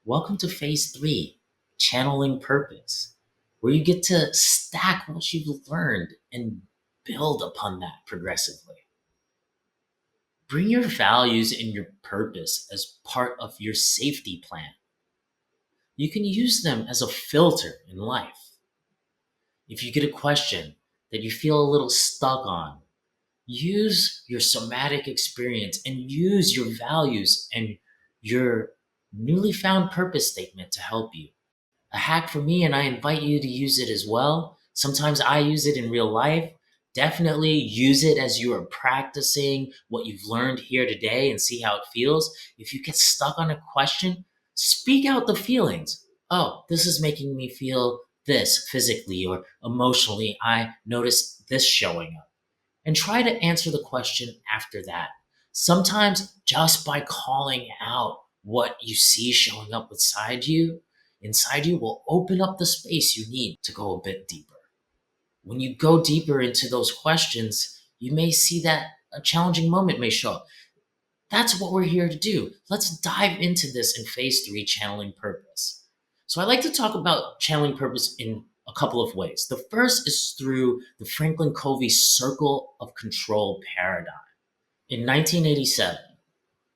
Welcome to phase three, channeling purpose, where you get to stack what you've learned and build upon that progressively. Bring your values and your purpose as part of your safety plan. You can use them as a filter in life. If you get a question that you feel a little stuck on, use your somatic experience and use your values and your newly found purpose statement to help you. A hack for me, and I invite you to use it as well. Sometimes I use it in real life. Definitely use it as you are practicing what you've learned here today and see how it feels. If you get stuck on a question, speak out the feelings. Oh, this is making me feel this physically or emotionally. I notice this showing up. And try to answer the question after that. Sometimes just by calling out what you see showing up inside you will open up the space you need to go a bit deeper. When you go deeper into those questions, you may see that a challenging moment may show up. That's what we're here to do. Let's dive into this in phase three, channeling purpose. So I like to talk about channeling purpose in a couple of ways. The first is through the Franklin Covey circle of control paradigm. In 1987,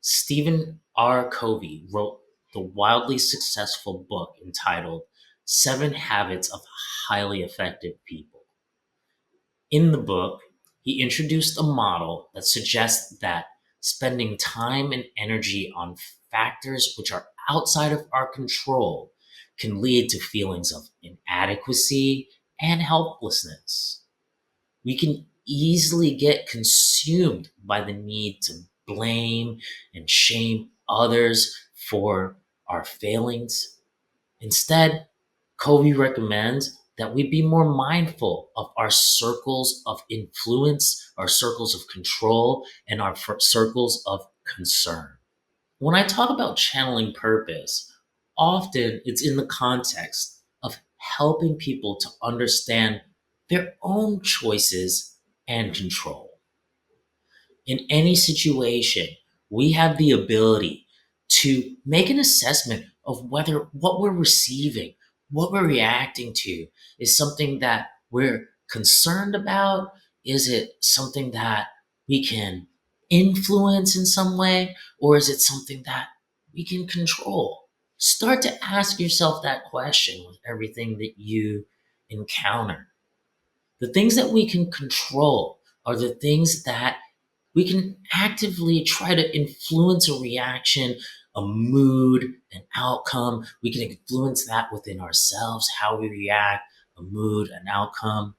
Stephen R. Covey wrote the wildly successful book entitled Seven Habits of Highly Effective People. In the book, he introduced a model that suggests that spending time and energy on factors which are outside of our control can lead to feelings of inadequacy and helplessness. We can easily get consumed by the need to blame and shame others for our failings. Instead, Covey recommends that we be more mindful of our circles of influence, our circles of control, and our circles of concern. When I talk about channeling purpose, often it's in the context of helping people to understand their own choices and control. In any situation, we have the ability to make an assessment of whether what we're receiving, what we're reacting to, is something that we're concerned about. Is it something that we can influence in some way, or is it something that we can control? Start to ask yourself that question with everything that you encounter. The things that we can control are the things that we can actively try to influence a reaction, a mood, an outcome. We can influence that within ourselves, how we react, a mood, an outcome.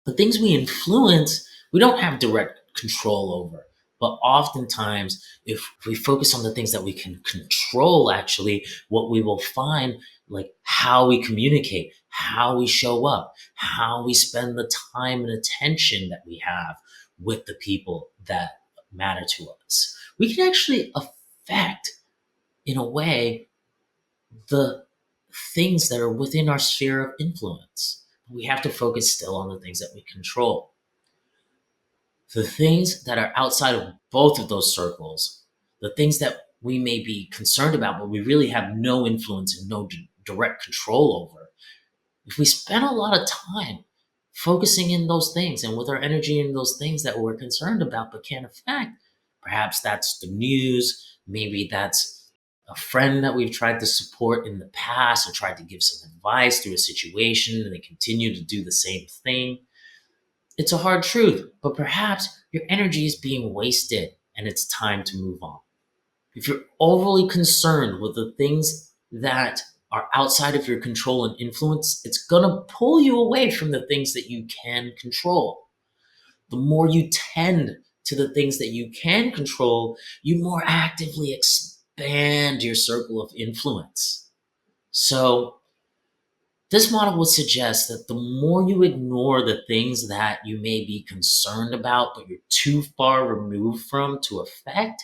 The things we influence, we don't have direct control over. But oftentimes, if we focus on the things that we can control, actually, what we will find, like how we communicate, how we show up, how we spend the time and attention that we have with the people that matter to us, we can actually affect, in a way, the things that are within our sphere of influence. We have to focus still on the things that we control. The things that are outside of both of those circles, the things that we may be concerned about, but we really have no influence and no direct control over, if we spend a lot of time focusing in those things and with our energy in those things that we're concerned about but can't affect, perhaps that's the news, maybe that's a friend that we've tried to support in the past or tried to give some advice through a situation and they continue to do the same thing. It's a hard truth, but perhaps your energy is being wasted and it's time to move on. If you're overly concerned with the things that are outside of your control and influence, it's going to pull you away from the things that you can control. The more you tend to the things that you can control, you more actively expand your circle of influence. So, this model would suggest that the more you ignore the things that you may be concerned about, but you're too far removed from to affect,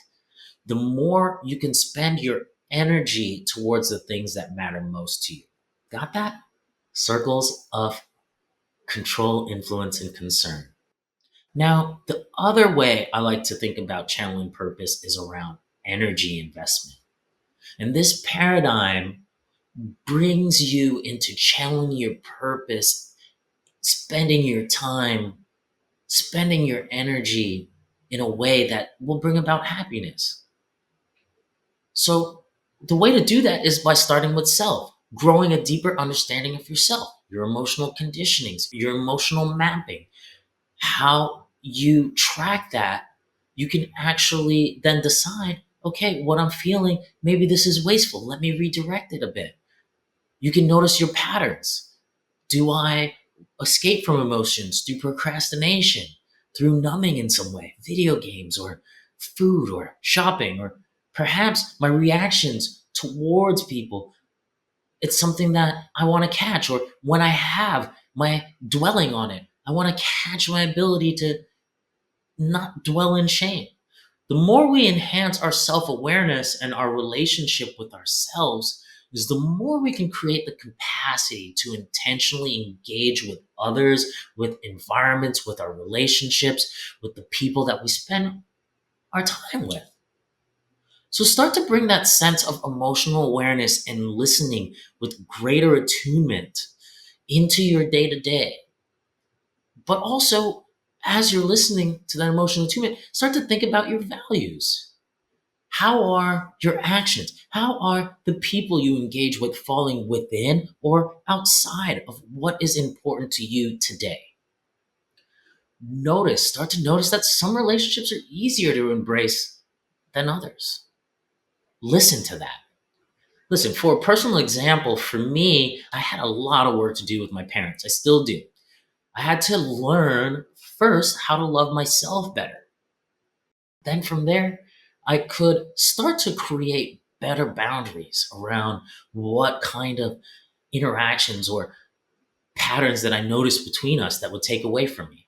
the more you can spend your energy towards the things that matter most to you. Got that? Circles of control, influence, and concern. Now, the other way I like to think about channeling purpose is around energy investment. And this paradigm brings you into channeling your purpose, spending your time, spending your energy in a way that will bring about happiness. So, the way to do that is by starting with self, growing a deeper understanding of yourself, your emotional conditionings, your emotional mapping, how you track that. You can actually then decide, okay, what I'm feeling, maybe this is wasteful. Let me redirect it a bit. You can notice your patterns. Do I escape from emotions through procrastination, through numbing in some way, video games or food or shopping, or perhaps my reactions towards people? It's something that I want to catch, or when I have my dwelling on it, I want to catch my ability to not dwell in shame. The more we enhance our self awareness and our relationship with ourselves, is the more we can create the capacity to intentionally engage with others, with environments, with our relationships, with the people that we spend our time with. So start to bring that sense of emotional awareness and listening with greater attunement into your day to day. But also, as you're listening to that emotional attunement, start to think about your values. How are your actions? How are the people you engage with falling within or outside of what is important to you today? Start to notice that some relationships are easier to embrace than others. Listen to that. Listen, for a personal example, for me, I had a lot of work to do with my parents. I still do. I had to learn first how to love myself better. Then from there, I could start to create better boundaries around what kind of interactions or patterns that I noticed between us that would take away from me.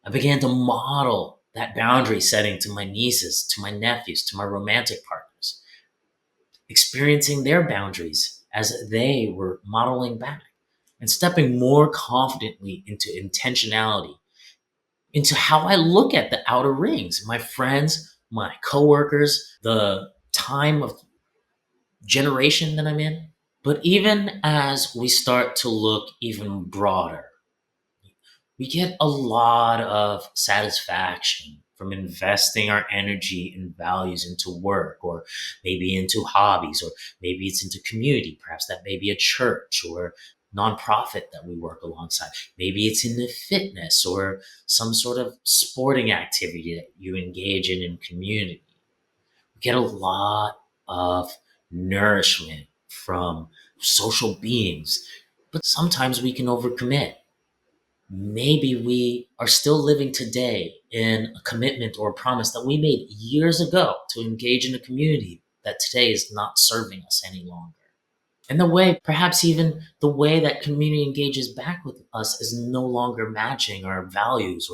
I began to model that boundary setting to my nieces, to my nephews, to my romantic partners, experiencing their boundaries as they were modeling back and stepping more confidently into intentionality, into how I look at the outer rings, my friends, my coworkers, the time of generation that I'm in. But even as we start to look even broader, we get a lot of satisfaction from investing our energy and values into work, or maybe into hobbies, or maybe it's into community. Perhaps that may be a church or nonprofit that we work alongside. Maybe it's in the fitness or some sort of sporting activity that you engage in community. We get a lot of nourishment from social beings, but sometimes we can overcommit. Maybe we are still living today in a commitment or a promise that we made years ago to engage in a community that today is not serving us any longer. And the way, perhaps even the way that community engages back with us is no longer matching our values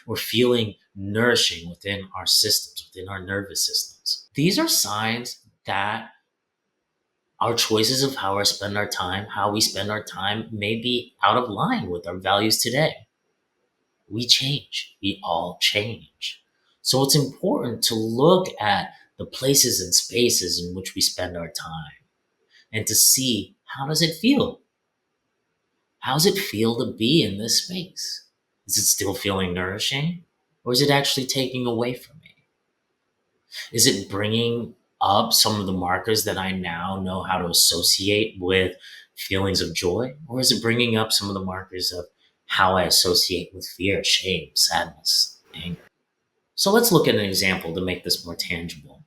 or feeling nourishing within our systems, within our nervous systems. These are signs that our choices of how we spend our time may be out of line with our values today. We change. We all change. So it's important to look at the places and spaces in which we spend our time and to see, how does it feel? How does it feel to be in this space? Is it still feeling nourishing, or is it actually taking away from me? Is it bringing up some of the markers that I now know how to associate with feelings of joy, or is it bringing up some of the markers of how I associate with fear, shame, sadness, anger? So let's look at an example to make this more tangible.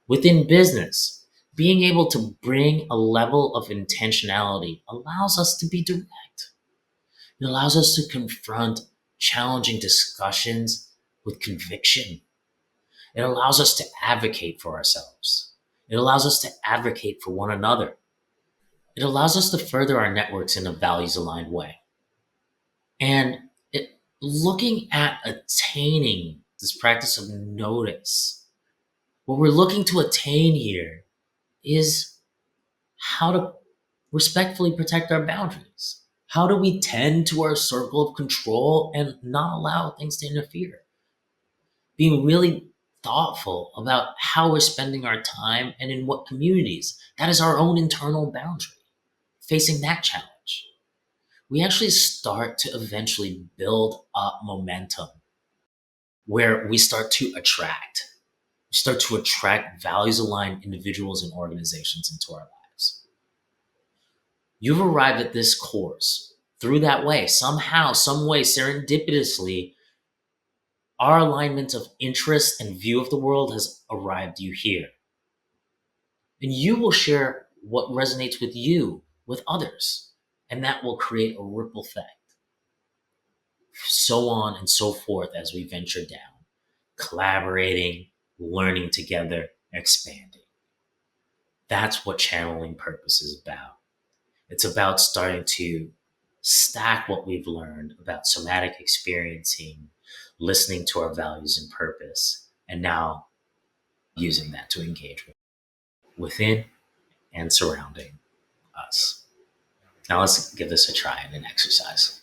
Within business, being able to bring a level of intentionality allows us to be direct. It allows us to confront challenging discussions with conviction. It allows us to advocate for ourselves. It allows us to advocate for one another. It allows us to further our networks in a values aligned way. And looking at attaining this practice of notice, what we're looking to attain here is how to respectfully protect our boundaries. How do we tend to our circle of control and not allow things to interfere? Being really thoughtful about how we're spending our time and in what communities. That is our own internal boundary. Facing that challenge, we actually start to eventually build up momentum where we start to attract values aligned individuals and organizations into our lives. You've arrived at this course through that way, somehow, some way, serendipitously. Our alignment of interest and view of the world has arrived you here. And you will share what resonates with you with others. And that will create a ripple effect. So on and so forth as we venture down, collaborating, learning together, expanding. That's what channeling purpose is about. It's about starting to stack what we've learned about somatic experiencing, listening to our values and purpose, and now using that to engage within and surrounding us. Now let's give this a try in an exercise.